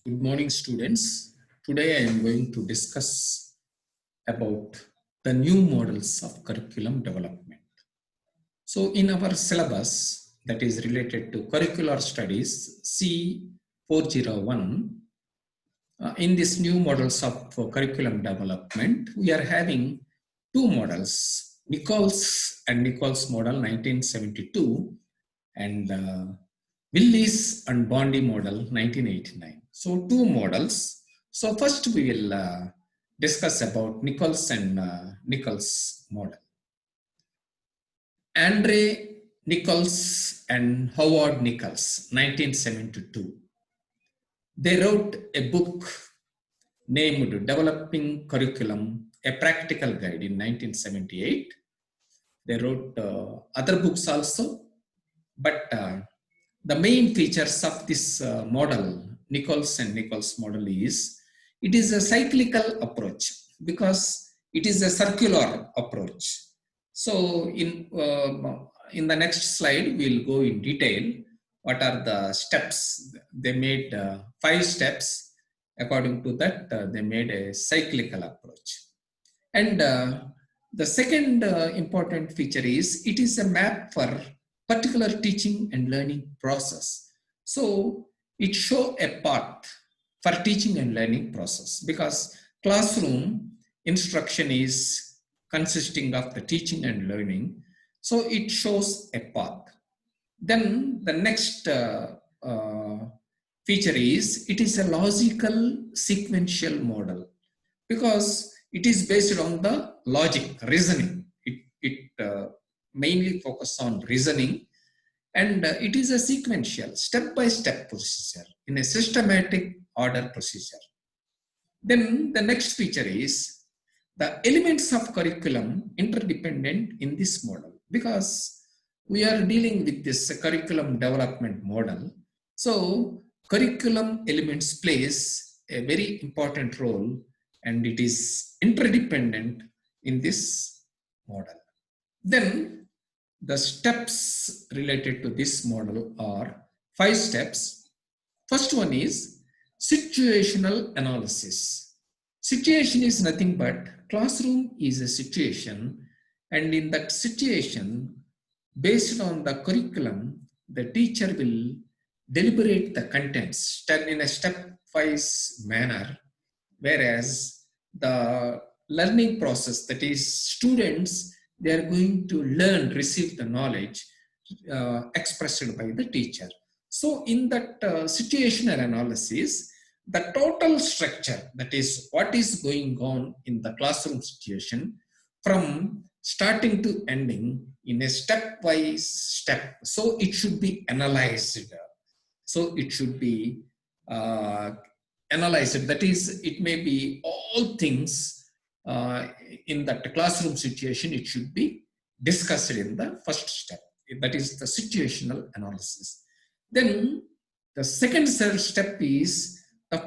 Good morning, students. Today I am going to discuss about the new models of curriculum development. So, in our syllabus that is related to curricular studies C401, in this new models of curriculum development, we are having two models, Nichols and Nichols model 1972 and Willis and Bondi model 1989. So two models. So first we will discuss about Nichols and Nichols model. Andre Nichols and Howard Nichols, 1972. They wrote a book named Developing Curriculum, a Practical Guide in 1978. They wrote other books also, but the main features of this model, Nichols and Nichols model, is it is a cyclical approach because it is a circular approach. So in the next slide, we'll go in detail what are the steps. They made 5 steps. According to that, they made a cyclical approach. And the second important feature is it is a map for particular teaching and learning process. So it shows a path for teaching and learning process because classroom instruction is consisting of the teaching and learning. So it shows a path. Then the next feature is it is a logical sequential model because it is based on the logic, reasoning. It mainly focuses on reasoning, and it is a sequential, step-by-step procedure in a systematic order procedure. Then the next feature is the elements of curriculum interdependent in this model because we are dealing with this curriculum development model. So curriculum elements plays a very important role and it is interdependent in this model. Then the steps related to this model are 5 steps. First one is situational analysis. Situation is nothing but classroom is a situation, and in that situation, based on the curriculum, the teacher will deliberate the contents in a stepwise manner, whereas the learning process, that is students, they are going to learn, receive the knowledge expressed by the teacher. So in that situational analysis, the total structure, that is what is going on in the classroom situation from starting to ending in a stepwise step. So it should be analyzed. So it should be analyzed. That is, it may be all things in that classroom situation, it should be discussed in the first step. That is the situational analysis. Then the second step is the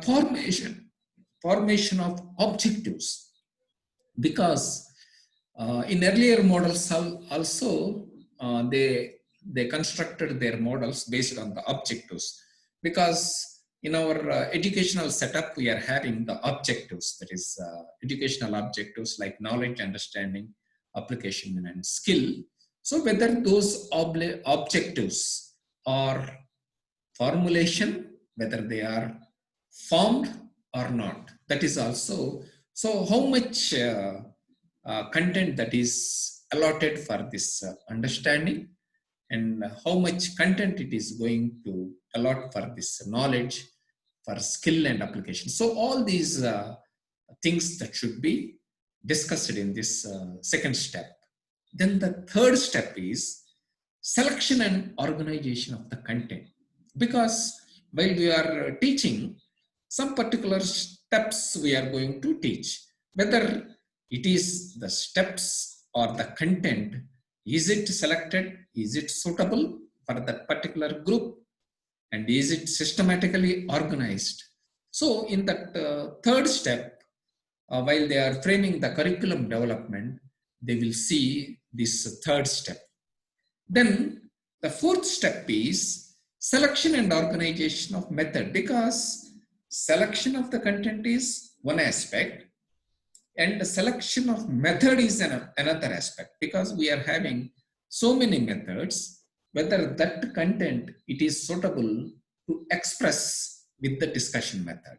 formation of objectives, because in earlier models also they constructed their models based on the objectives, because in our educational setup we are having the objectives, that is educational objectives like knowledge, understanding, application and skill. So whether those objectives are formulation, whether they are formed or not, that is also. So how much content that is allotted for this understanding, and how much content it is going to allot for this knowledge, for skill and application. So all these things that should be discussed in this second step. Then the third step is selection and organization of the content, because while we are teaching, some particular steps we are going to teach, whether it is the steps or the content, is it selected, is it suitable for that particular group, and is it systematically organized. So in that third step, while they are framing the curriculum development, they will see this third step. Then the fourth step is selection and organization of method, because selection of the content is one aspect, and the selection of method is another aspect, because we are having so many methods, whether that content it is suitable to express with the discussion method,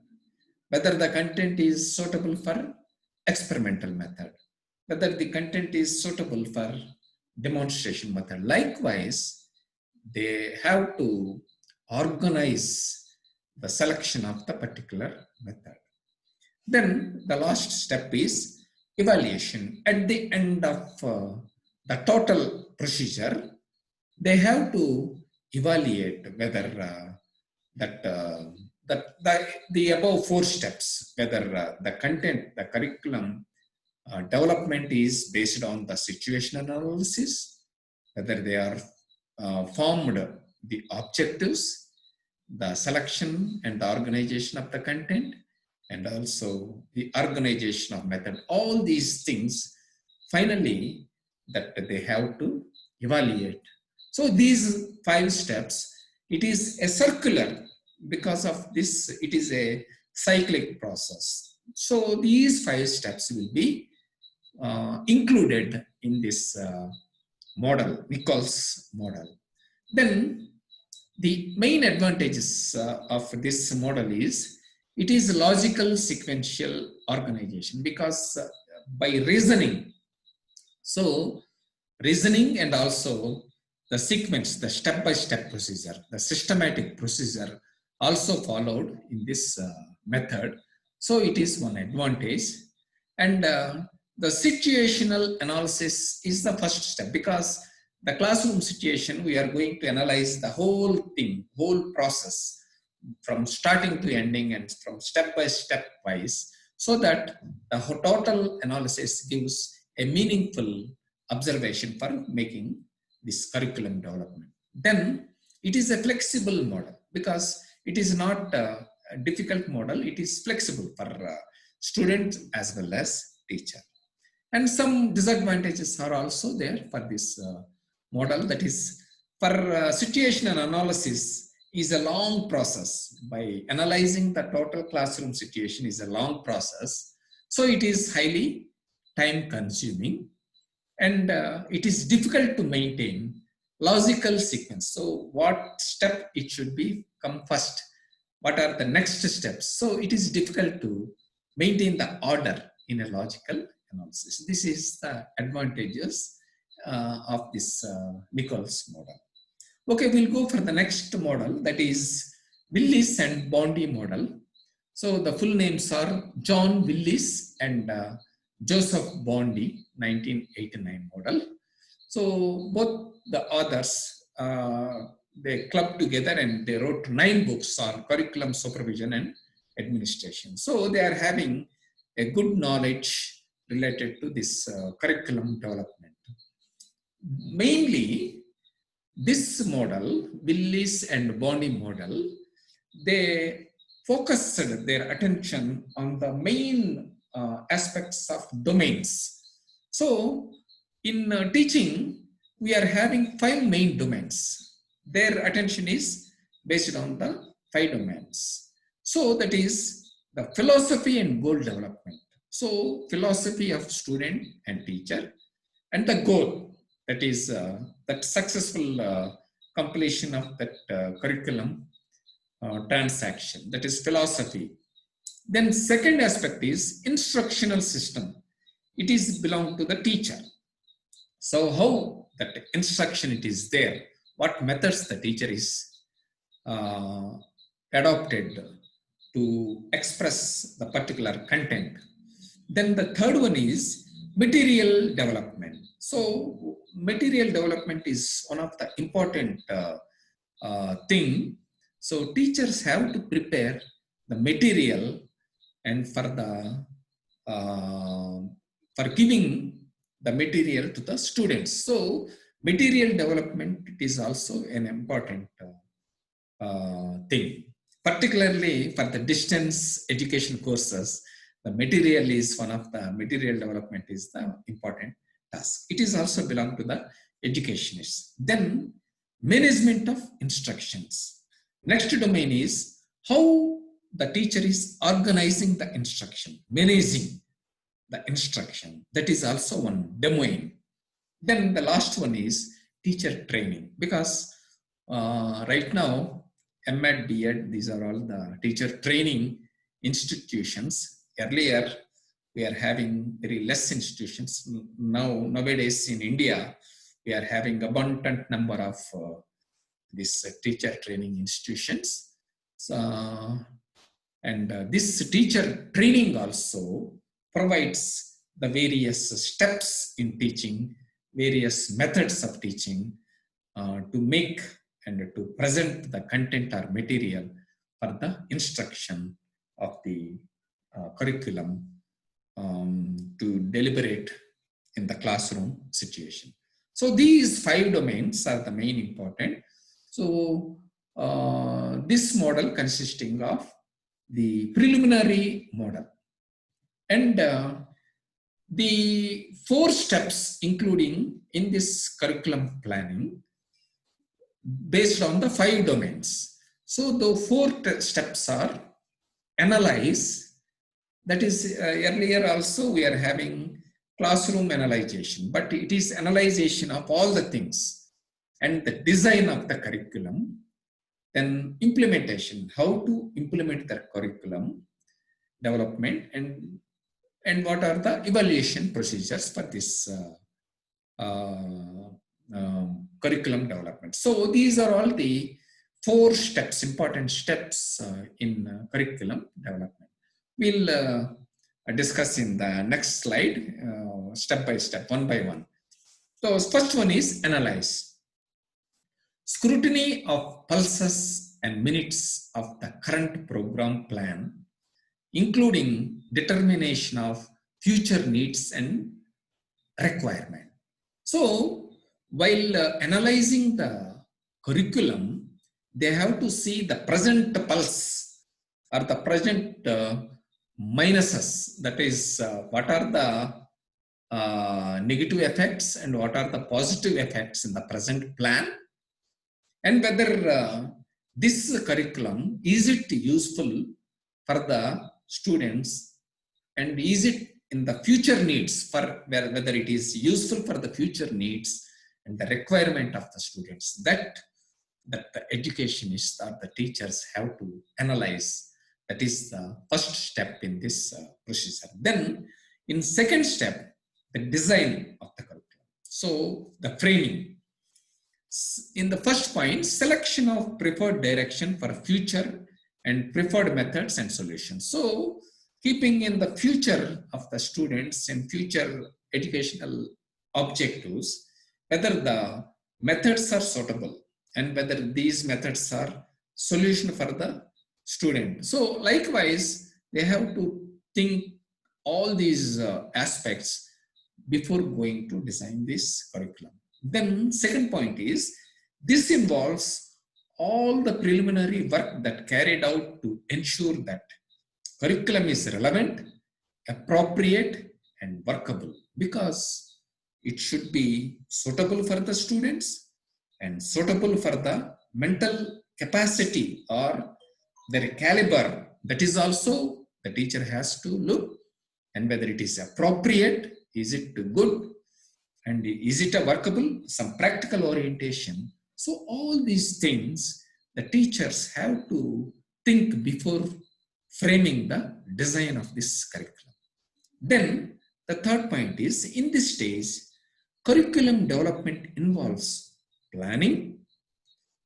whether the content is suitable for experimental method, whether the content is suitable for demonstration method. Likewise, they have to organize the selection of the particular method. Then the last step is evaluation. At the end of the total procedure, they have to evaluate whether the above four steps, whether the content, the curriculum development is based on the situation analysis, whether they are formed the objectives, the selection and the organization of the content, and also the organization of method. All these things, finally, that they have to evaluate. So these 5 steps, it is a circular, because of this, it is a cyclic process. So these 5 steps will be included in this model, Nichols model. Then the main advantages of this model is it is logical sequential organization, because by reasoning, so reasoning and also the sequence, the step-by-step procedure, the systematic procedure also followed in this method. So it is one advantage. And the situational analysis is the first step, because the classroom situation, we are going to analyze the whole thing, whole process from starting to ending and from step by step wise, so that the total analysis gives a meaningful observation for making this curriculum development. Then it is a flexible model, because it is not a difficult model, it is flexible for student as well as teacher. And some disadvantages are also there for this model, that is for situational analysis is a long process. By analyzing the total classroom situation is a long process, so it is highly time consuming, and it is difficult to maintain logical sequence. So what step it should be come first, what are the next steps, so it is difficult to maintain the order in a logical analysis. This is the advantages of this Nichols model. Okay, we'll go for the next model, that is Willis and Bondi model. So the full names are John Willis and Joseph Bondi, 1989 model. So both the authors, they clubbed together and they wrote 9 books on curriculum supervision and administration. So they are having a good knowledge related to this curriculum development. Mainly, this model, Willis and Bondi model, they focused their attention on the main aspects of domains. So in teaching, we are having 5 main domains. Their attention is based on the 5 domains. So that is the philosophy and goal development. So philosophy of student and teacher, and the goal, that is that successful completion of that curriculum transaction, that is philosophy. Then second aspect is instructional system. It is belong to the teacher. So how that instruction it is there, what methods the teacher is adopted to express the particular content. Then the third one is material development. So material development is one of the important thing. So teachers have to prepare the material and for the for giving the material to the students. So material development is also an important thing, particularly for the distance education courses. The material is one of the material development is the important task. It is also belong to the educationists. Then management of instructions. Next domain is how the teacher is organizing the instruction, managing the instruction. That is also one domain. Then the last one is teacher training, because right now, MEd, B.Ed, these are all the teacher training institutions. Earlier, we are having very less institutions. Nowadays in India, we are having abundant number of these teacher training institutions. So, and this teacher training also provides the various steps in teaching, various methods of teaching to make and to present the content or material for the instruction of the curriculum to deliberate in the classroom situation. So these 5 domains are the main important. So this model consisting of the preliminary model and the 4 steps including in this curriculum planning based on the 5 domains. So the 4 steps are analyze, that is earlier also we are having classroom analyzation, but it is analyzation of all the things and the design of the curriculum. Then implementation, how to implement the curriculum development, and what are the evaluation procedures for this curriculum development. So these are all the 4 steps, important steps in curriculum development. We'll discuss in the next slide, step by step, one by one. So first one is analyze. Scrutiny of pulses and minutes of the current program plan, including determination of future needs and requirement. So while analyzing the curriculum, they have to see the present pulse or the present minuses, that is what are the negative effects and what are the positive effects in the present plan, and whether this curriculum, is it useful for the students and is it in the future needs, for whether it is useful for the future needs and the requirement of the students. That the educationists or the teachers have to analyze. That is the first step in this procedure. Then in second step, the design of the curriculum. So the framing. In the first point, selection of preferred direction for future and preferred methods and solutions. So keeping in the future of the students and future educational objectives, whether the methods are suitable and whether these methods are solution for the student. So likewise, they have to think all these aspects before going to design this curriculum. Then second point is, this involves all the preliminary work that carried out to ensure that curriculum is relevant, appropriate, and workable, because it should be suitable for the students and suitable for the mental capacity or their caliber. That is also the teacher has to look, and whether it is appropriate, is it good, and is it a workable, some practical orientation. So all these things the teachers have to think before framing the design of this curriculum. Then the third point is, in this stage, curriculum development involves planning,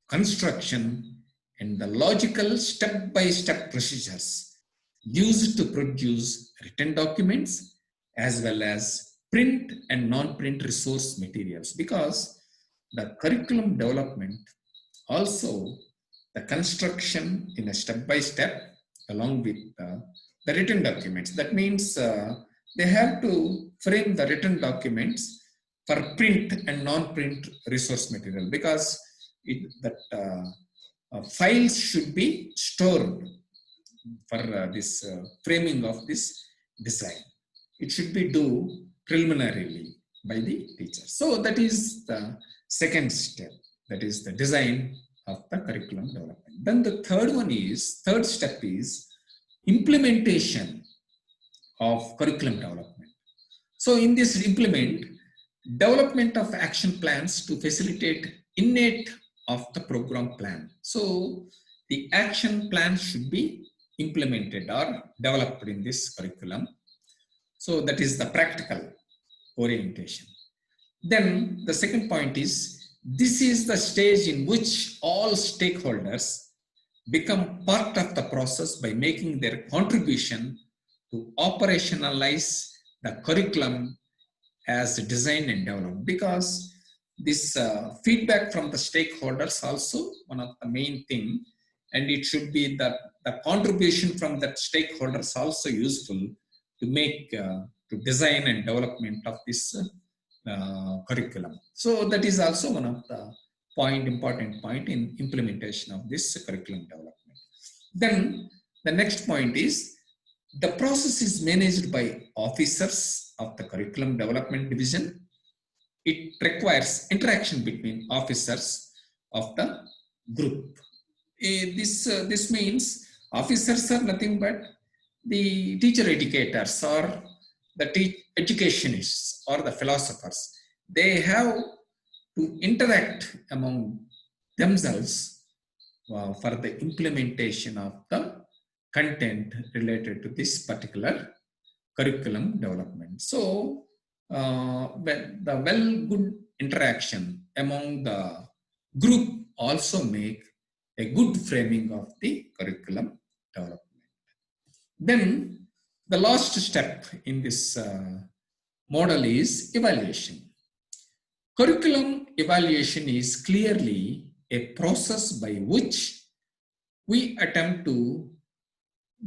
construction, and the logical step-by-step procedures used to produce written documents as well as print and non-print resource materials, because the curriculum development also the construction in a step-by-step along with the written documents. That means they have to frame the written documents for print and non-print resource material, because files should be stored for this framing of this design. It should be done preliminarily by the teacher. So that is the second step, that is the design of the curriculum development. Then the third step is implementation of curriculum development. So in this development of action plans to facilitate innate of the program plan. So the action plan should be implemented or developed in this curriculum. So that is the practical orientation. Then the second point is, this is the stage in which all stakeholders become part of the process by making their contribution to operationalize the curriculum as designed and developed. Because this feedback from the stakeholders also one of the main thing, and it should be that the contribution from that stakeholders also useful to make to design and development of this curriculum. So that is also one of the important point in implementation of this curriculum development. Then the next point is, the process is managed by officers of the curriculum development division. It requires interaction between officers of the group. This means officers are nothing but the teacher educators or the educationists or the philosophers. They have to interact among themselves for the implementation of the content related to this particular curriculum development. So the good interaction among the group also make a good framing of the curriculum development. Then the last step in this model is evaluation. Curriculum evaluation is clearly a process by which we attempt to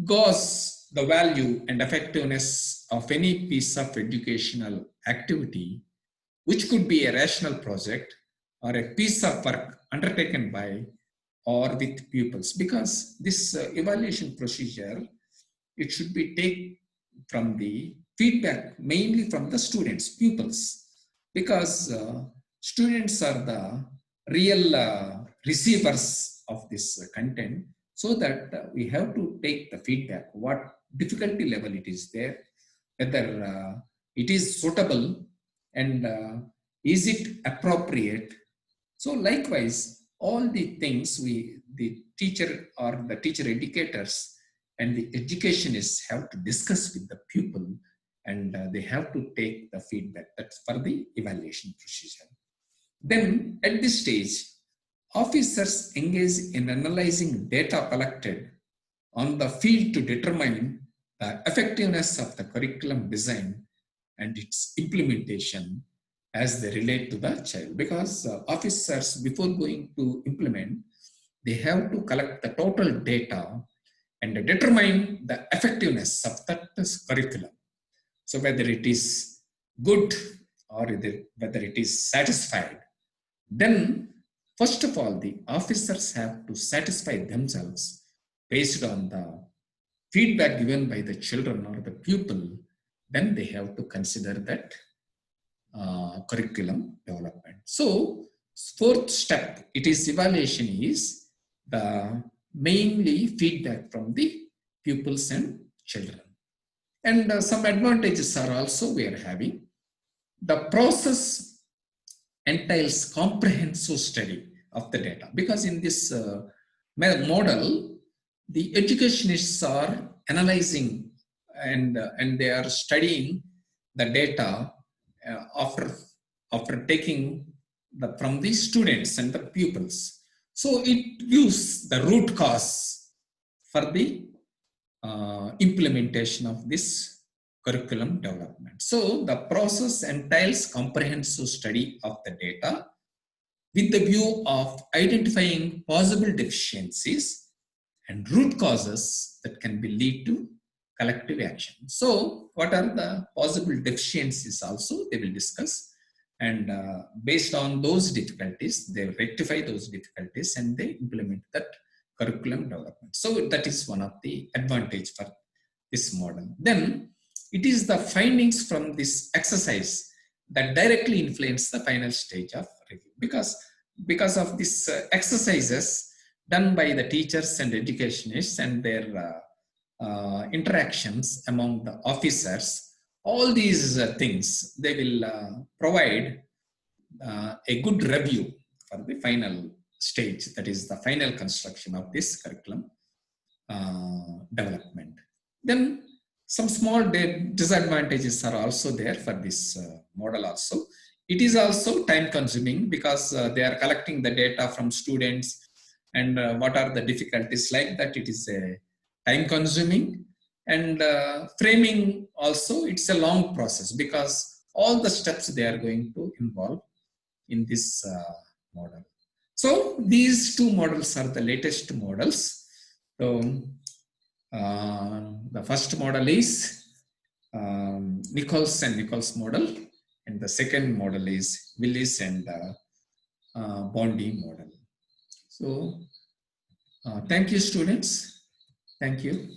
gauge the value and effectiveness of any piece of educational activity, which could be a rational project or a piece of work undertaken by or with pupils. Because this evaluation procedure, it should be taken from the feedback mainly from the students, pupils, because students are the real receivers of this content. So that we have to take the feedback, what difficulty level it is there, whether it is suitable and is it appropriate. So likewise, all the things the teacher or the teacher educators and the educationists have to discuss with the pupil, and they have to take the feedback. That's for the evaluation procedure. Then at this stage, officers engage in analyzing data collected on the field to determine the effectiveness of the curriculum design and its implementation as they relate to the child. Because officers, before going to implement, they have to collect the total data and determine the effectiveness of that curriculum. So whether it is good or whether it is satisfied, then first of all, the officers have to satisfy themselves based on the feedback given by the children or the pupil. Then they have to consider that curriculum development. So fourth step, it is evaluation, is the mainly feedback from the pupils and children. And some advantages are also we are having. The process entails comprehensive study of the data, because in this model, the educationists are analyzing and they are studying the data after taking from the students and the pupils. So it gives the root cause for the implementation of this curriculum development. So the process entails comprehensive study of the data with the view of identifying possible deficiencies and root causes that can be lead to collective action. So what are the possible deficiencies also they will discuss, and based on those difficulties, they rectify those difficulties and they implement that curriculum development. So that is one of the advantage for this model. Then it is the findings from this exercise that directly influence the final stage of review, because of these exercises done by the teachers and educationists and their interactions among the officers, all these things, they will provide a good review for the final stage, that is the final construction of this curriculum development. Then some small disadvantages are also there for this model also. It is also time consuming because they are collecting the data from students, and what are the difficulties like that. It is time consuming, and framing also, it's a long process because all the steps they are going to involve in this model. So these two models are the latest models. So the first model is Nichols and Nichols model, and the second model is Willis and Bondi model. So thank you, students. Thank you.